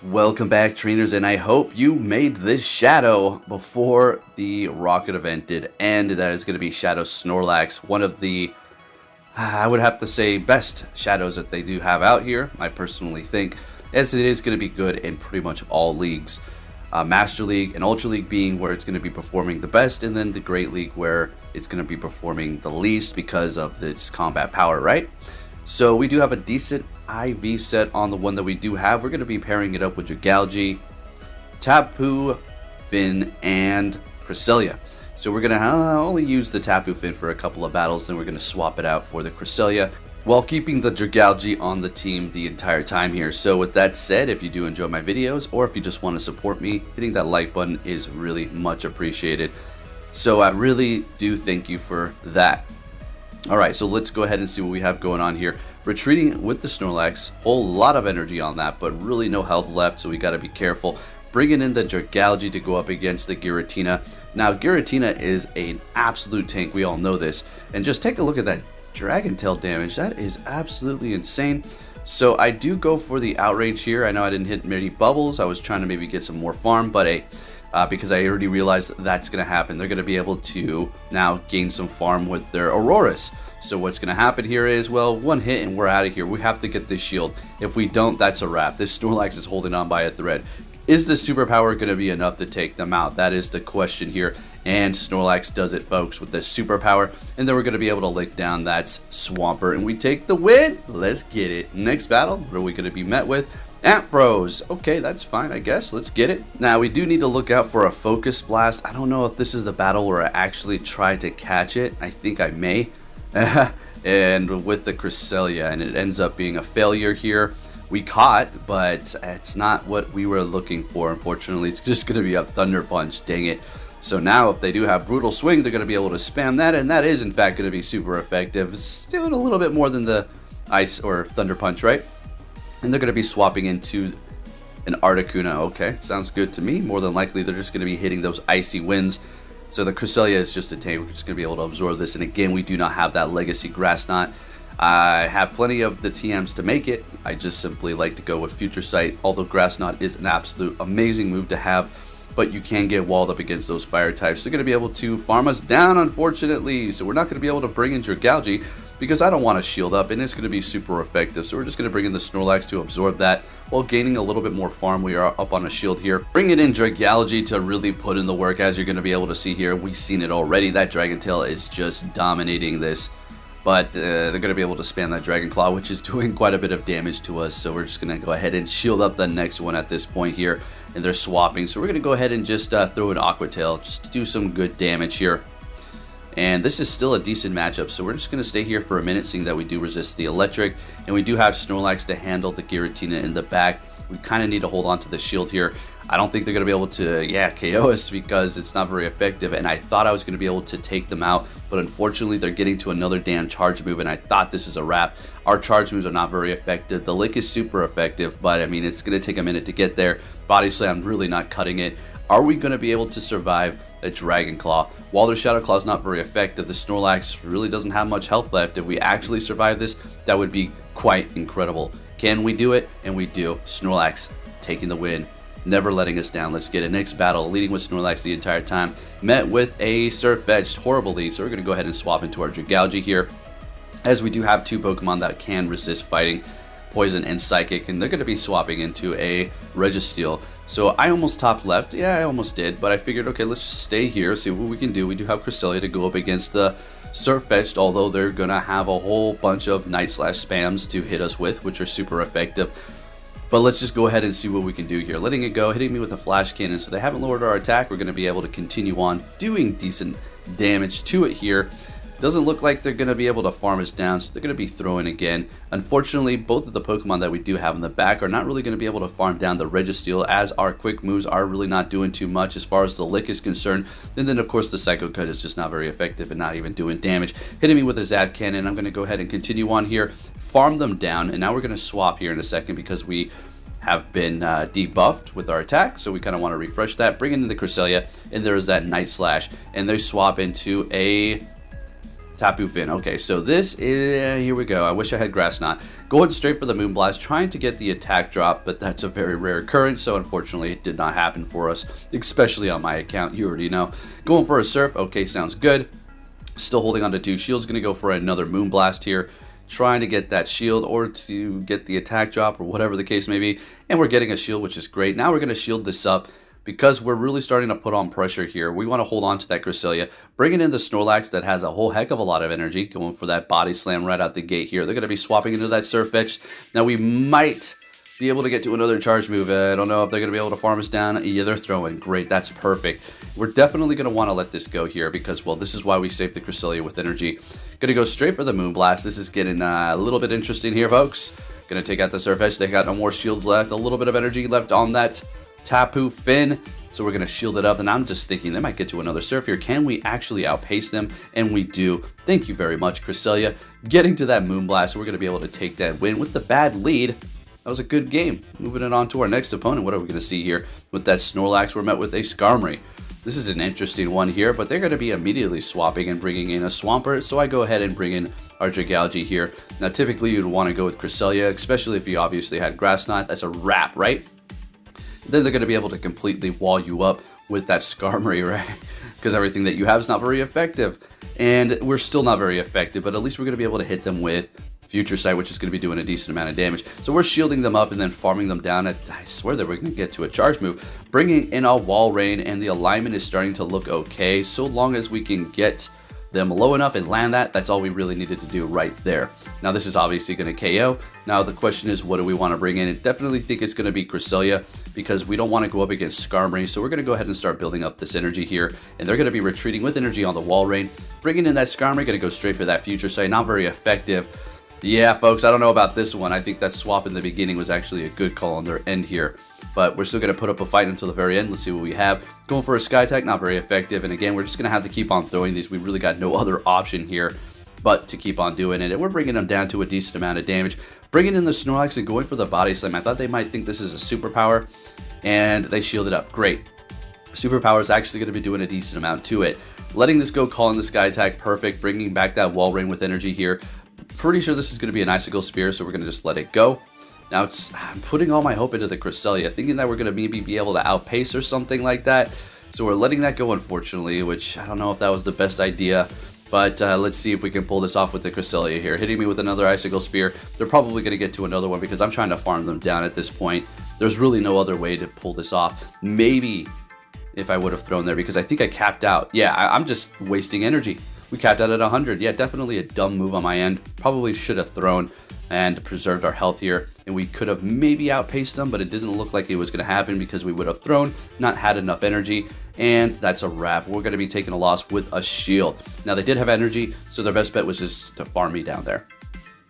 Welcome back, trainers, and I hope you made this shadow before the rocket event did end. That is going to be Shadow Snorlax, one of the, I would have to say, best shadows that they do have out here, I personally think, as it is going to be good in pretty much all leagues. Master League and Ultra League being where it's going to be performing the best, and then the Great League where it's going to be performing the least because of its combat power, right? So we do have a decent IV set on the one that we do have. We're going to be pairing it up with Dragalge, Tapu Finn, and Cresselia. So we're going to only use the Tapu Finn for a couple of battles, then we're going to swap it out for the Cresselia, while keeping the Dragalge on the team the entire time here. So with that said, if you do enjoy my videos, or if you just want to support me, hitting that like button is really much appreciated. So I really do thank you for that. Alright, so let's go ahead and see what we have going on here. Retreating with the Snorlax, whole lot of energy on that, but really no health left, so we got to be careful. Bringing in the Dragalge to go up against the Giratina. Now, Giratina is an absolute tank, we all know this. And just take a look at that Dragon Tail damage, that is absolutely insane. So I do go for the Outrage here. I know I didn't hit many bubbles, I was trying to maybe get some more farm, but hey, because I already realized that's going to happen. They're going to be able to now gain some farm with their Auroras. So what's going to happen here is, well, one hit and we're out of here. We have to get this shield. If we don't, that's a wrap. This Snorlax is holding on by a thread. Is the superpower going to be enough to take them out? That is the question here. And Snorlax does it, folks, with the superpower. And then we're going to be able to lick down that Swampert. And we take the win. Let's get it. Next battle, what are we going to be met with? Ampharos. Okay, that's fine, I guess. Let's get it. Now, we do need to look out for a Focus Blast. I don't know if this is the battle where I actually try to catch it. I think I may. And with the Cresselia, and it ends up being a failure here. We caught, but it's not what we were looking for, unfortunately. It's just going to be a Thunder Punch, dang it. So now, if they do have Brutal Swing, they're going to be able to spam that, and that is, in fact, going to be super effective. It's doing a little bit more than the Ice or Thunder Punch, right? And they're going to be swapping into an Artucuno. Okay, sounds good to me. More than likely, they're just going to be hitting those icy winds. So the Cresselia is just a tank. We're just going to be able to absorb this. And again, we do not have that Legacy Grass Knot. I have plenty of the TMs to make it. I just simply like to go with Future Sight. Although Grass Knot is an absolute amazing move to have, but you can get walled up against those fire types. They're going to be able to farm us down, unfortunately. So we're not going to be able to bring in Dragalge, because I don't want to shield up, and it's going to be super effective. So we're just going to bring in the Snorlax to absorb that while gaining a little bit more farm. We are up on a shield here. Bringing in Dragalge to really put in the work, as you're going to be able to see here. We've seen it already. That Dragon Tail is just dominating this. But they're going to be able to spam that Dragon Claw, which is doing quite a bit of damage to us. So we're just going to go ahead and shield up the next one at this point here. And they're swapping. So we're going to go ahead and just throw an Aqua Tail just to do some good damage here. And this is still a decent matchup, so we're just going to stay here for a minute, seeing that we do resist the electric. And we do have Snorlax to handle the Giratina in the back. We kind of need to hold on to the shield here. I don't think they're going to be able to, KO us, because it's not very effective. And I thought I was going to be able to take them out, but unfortunately they're getting to another damn charge move, and I thought this is a wrap. Our charge moves are not very effective. The Lick is super effective, but I mean, it's going to take a minute to get there. Body Slam, really not cutting it. Are we going to be able to survive a Dragon Claw? While their Shadow Claw is not very effective, the Snorlax really doesn't have much health left. If we actually survive this, that would be quite incredible. Can we do it? And we do. Snorlax taking the win, never letting us down. Let's get a next battle, leading with Snorlax the entire time. Met with a Surfetched, horrible lead, so we're going to go ahead and swap into our Dragalge here, as we do have two Pokemon that can resist fighting, Poison and Psychic, and they're going to be swapping into a Registeel. So I almost topped left. Yeah, I almost did, but I figured, okay, let's just stay here, see what we can do. We do have Cresselia to go up against the Surfetched, although they're going to have a whole bunch of Night Slash spams to hit us with, which are super effective. But let's just go ahead and see what we can do here. Letting it go, hitting me with a Flash Cannon, so they haven't lowered our attack. We're going to be able to continue on doing decent damage to it here. Doesn't look like they're going to be able to farm us down, so they're going to be throwing again. Unfortunately, both of the Pokemon that we do have in the back are not really going to be able to farm down the Registeel, as our quick moves are really not doing too much as far as the Lick is concerned. And then, of course, the Psycho Cut is just not very effective and not even doing damage. Hitting me with a Zap Cannon, I'm going to go ahead and continue on here, farm them down, and now we're going to swap here in a second because we have been debuffed with our attack, so we kind of want to refresh that. Bring in the Cresselia, and there is that Night Slash, and they swap into a Tapu Fini. Okay, so this is, here we go. I wish I had Grass Knot. Going straight for the Moonblast, trying to get the attack drop, but that's a very rare occurrence, so unfortunately it did not happen for us, especially on my account, you already know. Going for a Surf, okay, sounds good. Still holding on to 2 shields, gonna go for another Moonblast here, trying to get that shield or to get the attack drop or whatever the case may be, and we're getting a shield, which is great. Now we're gonna shield this up, because we're really starting to put on pressure here. We want to hold on to that Cresselia, bringing in the Snorlax that has a whole heck of a lot of energy, going for that body slam right out the gate here. They're going to be swapping into that Surf Edge. Now we might be able to get to another charge move. I don't know if they're going to be able to farm us down. Yeah, they're throwing. Great, that's perfect. We're definitely going to want to let this go here because, well, this is why we saved the Cresselia with energy. Going to go straight for the Moonblast. This is getting a little bit interesting here, folks. Going to take out the Surf Edge. They got no more shields left. A little bit of energy left on that Tapu Fini. So we're going to shield it up, and I'm just thinking they might get to another Surf here. Can we actually outpace them? And we do. Thank you very much, Cresselia. Getting to that Moonblast, we're going to be able to take that win with the bad lead. That was a good game. Moving it on to our next opponent. What are we going to see here? With that Snorlax, we're met with a Skarmory. This is an interesting one here, but they're going to be immediately swapping and bringing in a Swampert, so I go ahead and bring in our Dragalge here. Now, typically, you'd want to go with Cresselia, especially if you obviously had Grass Knot. That's a wrap, right? Then they're going to be able to completely wall you up with that Skarmory, right? Because everything that you have is not very effective. And we're still not very effective, but at least we're going to be able to hit them with Future Sight, which is going to be doing a decent amount of damage. So we're shielding them up and then farming them down. I swear that we're going to get to a charge move. Bringing in a Wall Rain, and the alignment is starting to look okay. So long as we can get them low enough and land that, that's all we really needed to do right there. Now this is obviously going to KO. Now the question is, what do we want to bring in? I definitely think it's going to be Cresselia because we don't want to go up against Skarmory, so we're going to go ahead and start building up this energy here, and they're going to be retreating with energy on the Wall Rain. Bringing in that Skarmory, going to go straight for that Future Sight. Not very effective. Yeah, folks, I don't know about this one. I think that swap in the beginning was actually a good call on their end here. But we're still going to put up a fight until the very end. Let's see what we have. Going for a Sky Attack, not very effective. And again, we're just going to have to keep on throwing these. We really got no other option here but to keep on doing it. And we're bringing them down to a decent amount of damage. Bringing in the Snorlax and going for the Body Slam. I thought they might think this is a superpower, and they shielded up. Great. Superpower is actually going to be doing a decent amount to it. Letting this go, calling the Sky Attack, perfect. Bringing back that Wall Rain with energy here. Pretty sure this is going to be an Icicle Spear, so we're going to just let it go. Now I'm putting all my hope into the Cresselia, thinking that we're going to maybe be able to outpace or something like that. So we're letting that go, unfortunately, which I don't know if that was the best idea. But let's see if we can pull this off with the Cresselia here. Hitting me with another Icicle Spear. They're probably going to get to another one because I'm trying to farm them down at this point. There's really no other way to pull this off. Maybe if I would have thrown there, because I think I capped out. Yeah, I'm just wasting energy. We capped out at 100. Yeah, definitely a dumb move on my end. Probably should have thrown and preserved our health here, and we could have maybe outpaced them, but it didn't look like it was going to happen because we would have thrown, not had enough energy, and that's a wrap. We're going to be taking a loss with a shield. Now, they did have energy, so their best bet was just to farm me down there.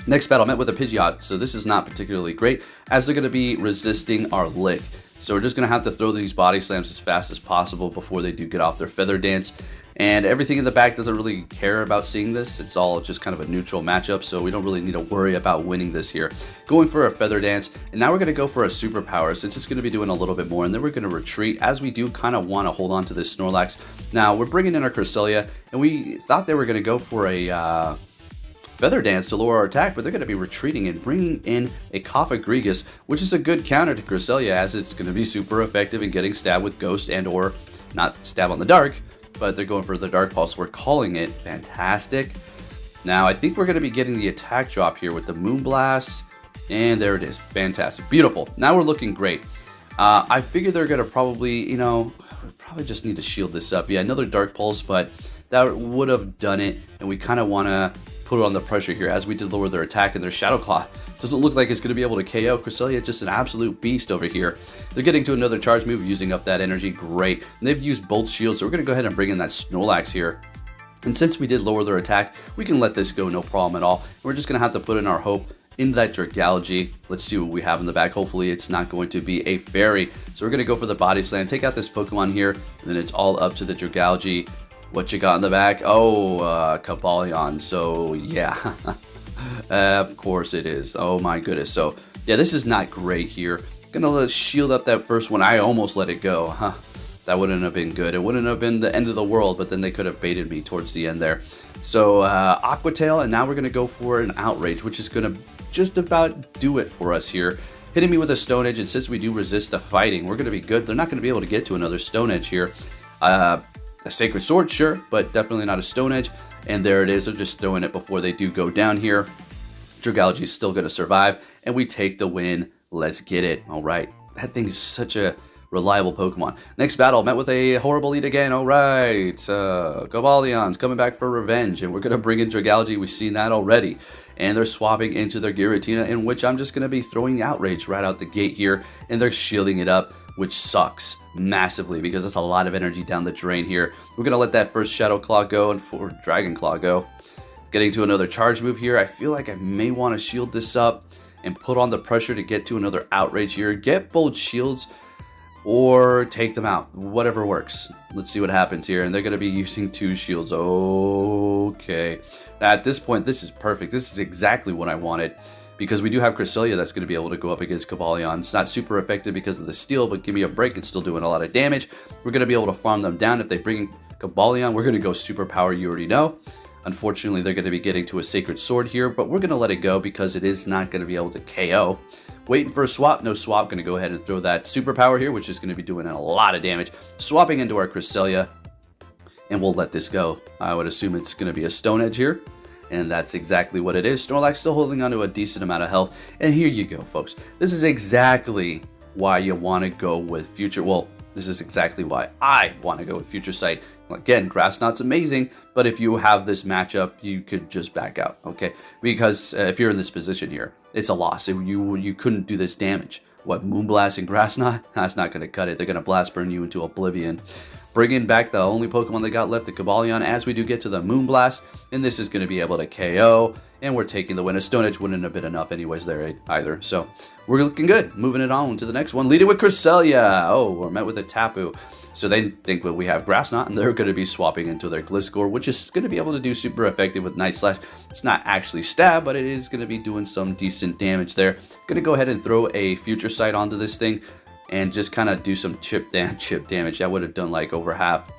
Next battle, met with a Pidgeot, so this is not particularly great, as they're going to be resisting our Lick. So we're just going to have to throw these Body Slams as fast as possible before they do get off their Feather Dance. And everything in the back doesn't really care about seeing this. It's all just kind of a neutral matchup, so we don't really need to worry about winning this here. Going for a Feather Dance, and now we're going to go for a Superpower, since it's going to be doing a little bit more, and then we're going to retreat, as we do kind of want to hold on to this Snorlax. Now, we're bringing in our Cresselia, and we thought they were going to go for a Feather Dance to lower our attack, but they're going to be retreating and bringing in a Cofagrigus, which is a good counter to Cresselia, as it's going to be super effective in getting stabbed with Ghost and or not stab on the dark, but they're going for the Dark Pulse. We're calling it. Fantastic. Now, I think we're going to be getting the attack drop here with the Moonblast, and there it is. Fantastic. Beautiful. Now we're looking great. I figure they're going to probably, probably just need to shield this up. Yeah, another Dark Pulse, but that would have done it, and we kind of want to put on the pressure here as we did lower their attack, and their Shadow Claw doesn't look like it's going to be able to KO. Cresselia is just an absolute beast over here. They're getting to another charge move, using up that energy. Great. And they've used Bolt Shield, so we're going to go ahead and bring in that Snorlax here. And since we did lower their attack, we can let this go, no problem at all. And we're just going to have to put in our hope in that Dragalge. Let's see what we have in the back. Hopefully it's not going to be a fairy. So we're going to go for the Body Slam, take out this Pokemon here, and then it's all up to the Dragalge. What you got in the back? Oh, Cobalion. So, yeah. Of course it is. Oh, my goodness. So, yeah, this is not great here. Gonna shield up that first one. I almost let it go. That wouldn't have been good. It wouldn't have been the end of the world, but then they could have baited me towards the end there. So Aqua Tail, and now we're going to go for an Outrage, which is going to just about do it for us here. Hitting me with a Stone Edge, and since we do resist the fighting, we're going to be good. They're not going to be able to get to another Stone Edge here. A Sacred Sword, sure, but definitely not a Stone Edge. And there it is. They're just throwing it before they do go down here. Dragalge is still going to survive, and we take the win. Let's get it. All right. That thing is such a reliable Pokemon. Next battle, met with a horrible lead again. All right. Cobalions coming back for revenge, and we're going to bring in Dragalge. We've seen that already. And they're swapping into their Giratina, in which I'm just going to be throwing Outrage right out the gate here, and they're shielding it up, which sucks massively because that's a lot of energy down the drain here. We're going to let that first Shadow Claw go and for Dragon Claw go. Getting to another charge move here. I feel like I may want to shield this up and put on the pressure to get to another Outrage here. Get both shields or take them out. Whatever works. Let's see what happens here. And they're going to be using 2 shields. Okay. At this point, this is perfect. This is exactly what I wanted. Because we do have Cresselia that's going to be able to go up against Cobalion. It's not super effective because of the steel, but give me a break. It's still doing a lot of damage. We're going to be able to farm them down. If they bring in Cobalion, we're going to go super power, you already know. Unfortunately, they're going to be getting to a Sacred Sword here, but we're going to let it go because it is not going to be able to KO. Waiting for a swap. No swap. Going to go ahead and throw that super power here, which is going to be doing a lot of damage. Swapping into our Cresselia, and we'll let this go. I would assume it's going to be a Stone Edge here. And that's exactly what it is. Snorlax still holding on to a decent amount of health. And here you go, folks. This is exactly why you want to go with Future. Well, this is exactly why I want to go with Future Sight. Again, Grass Knot's amazing, but if you have this matchup, you could just back out, okay? Because if you're in this position here, it's a loss. You couldn't do this damage. What, Moonblast and Grass Knot? That's not going to cut it. They're going to Blast Burn you into oblivion. Bringing back the only Pokemon they got left, the Cobalion, as we do get to the Moonblast, and this is going to be able to KO, and we're taking the win. A Stone Edge wouldn't have been enough anyways there either, so we're looking good. Moving it on to the next one, leading with Cresselia. Oh, we're met with a Tapu. So they think that we have Grass Knot, and they're going to be swapping into their Gliscor, which is going to be able to do super effective with Night Slash. It's not actually stab, but it is going to be doing some decent damage there. Going to go ahead and throw a Future Sight onto this thing, and just kind of do some chip damage. That would have done like over half.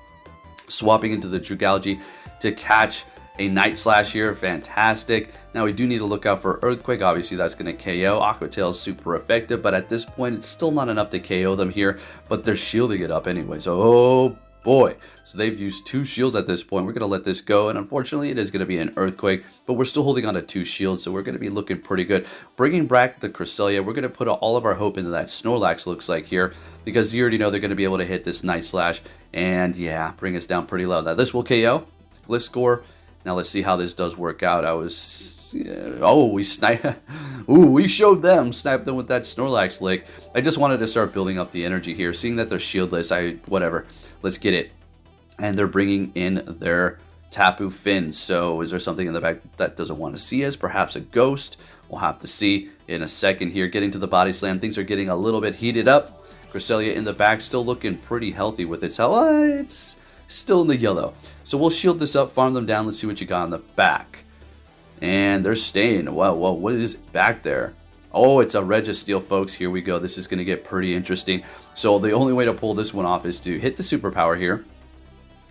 Swapping into the Dragalge to catch a Night Slash here. Fantastic. Now we do need to look out for Earthquake. Obviously that's going to KO. Aqua Tail is super effective, but at this point it's still not enough to KO them here, but they're shielding it up anyways. Oh boy. So they've used 2 shields at this point. We're going to let this go, and unfortunately it is going to be an Earthquake, but we're still holding on to 2 shields, so we're going to be looking pretty good. Bringing back the Cresselia, we're going to put all of our hope into that Snorlax, looks like here, because you already know they're going to be able to hit this Night Slash, and yeah, bring us down pretty low. Now this will KO. Gliscor. Now let's see how this does work out. We showed them, sniped them with that Snorlax lick. I just wanted to start building up the energy here. Seeing that they're shieldless, whatever. Let's get it. And they're bringing in their Tapu Finn. So is there something in the back that doesn't want to see us? Perhaps a ghost? We'll have to see in a second here. Getting to the Body Slam. Things are getting a little bit heated up. Cresselia in the back, still looking pretty healthy with its health. It's still in the yellow. So we'll shield this up, farm them down. Let's see what you got on the back. And they're staying. Whoa, what is back there? Oh, it's a Registeel, folks. Here we go. This is going to get pretty interesting. So the only way to pull this one off is to hit the superpower here.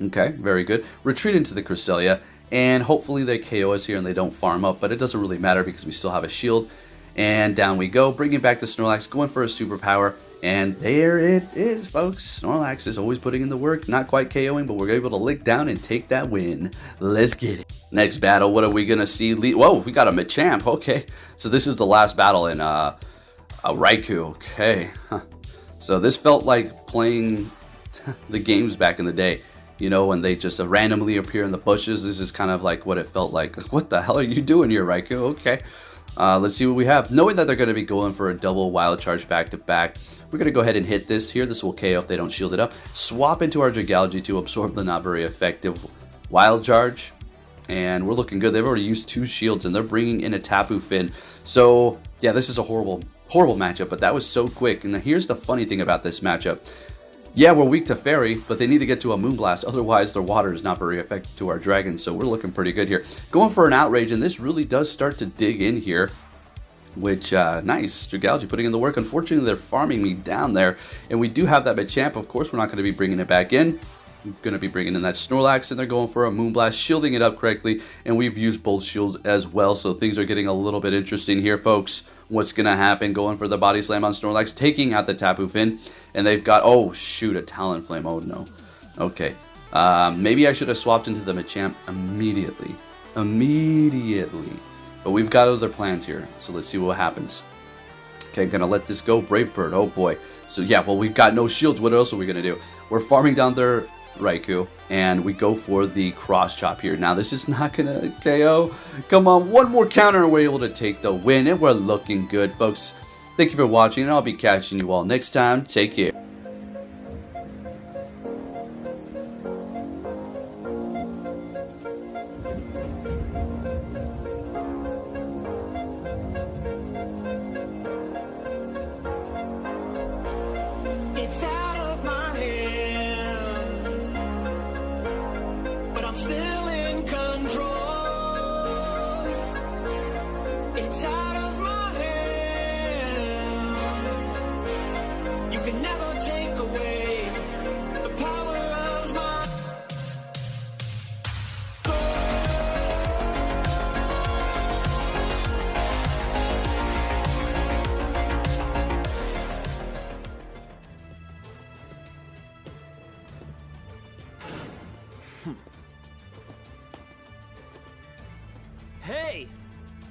Okay, very good. Retreat into the Cresselia, and hopefully they KO us here and they don't farm up, but it doesn't really matter because we still have a shield. And down we go, bringing back the Snorlax, going for a superpower. And there it is, folks. Snorlax is always putting in the work. Not quite KOing, but we're able to lick down and take that win. Let's get it. Next battle, what are we going to see? Whoa, we got a Machamp. Okay. So this is the last battle in a Raikou. Okay. So this felt like playing the games back in the day. You know, when they just randomly appear in the bushes. This is kind of like what it felt like. What the hell are you doing here, Raikou? Okay. Let's see what we have. Knowing that they're going to be going for a double wild charge back to back, we're going to go ahead and hit this here. This will KO if they don't shield it up. Swap into our Dragalge to absorb the not very effective wild charge. And we're looking good. They've already used 2 shields and they're bringing in a Tapu Finn. So yeah, this is a horrible matchup, but that was so quick. And here's the funny thing about this matchup. Yeah, we're weak to Fairy, but they need to get to a Moonblast. Otherwise, their water is not very effective to our Dragon, so we're looking pretty good here. Going for an Outrage, and this really does start to dig in here. Which, nice, Dragalge putting in the work. Unfortunately, they're farming me down there. And we do have that Machamp. Of course, we're not going to be bringing it back in. We're going to be bringing in that Snorlax, and they're going for a Moonblast, shielding it up correctly. And we've used both shields as well, so things are getting a little bit interesting here, folks. What's going to happen? Going for the Body Slam on Snorlax, taking out the Tapu Fini. And they've got, oh, shoot, a Talonflame. Oh, no. Okay. Maybe I should have swapped into the Machamp immediately. But we've got other plans here, so let's see what happens. Okay, gonna let this go. Brave Bird, oh boy. So yeah, well, we've got no shields. What else are we gonna do? We're farming down their Raikou, and we go for the Cross Chop here. Now, this is not gonna KO. Come on, one more counter, and we're able to take the win, and we're looking good, folks. Thank you for watching, and I'll be catching you all next time. Take care. It's out of my hand, but I'm still in control. It's out of my hand. You can never take away the power of my Hey!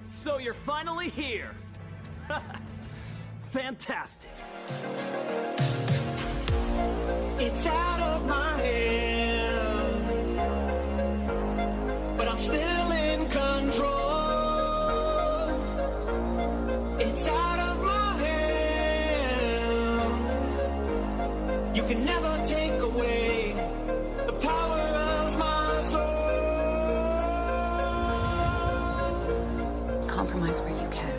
So you're finally here! Fantastic! It's out of my hand, but I'm still in control. It's out of my hand. You can never take away the power of my soul. Compromise where you can.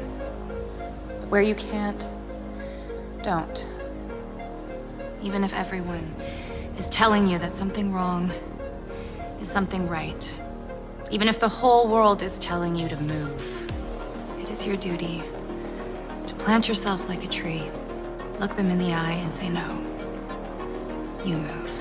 But where you can't, don't. Even if everyone is telling you that something wrong is something right. Even if the whole world is telling you to move. It is your duty to plant yourself like a tree, look them in the eye and say no. You move.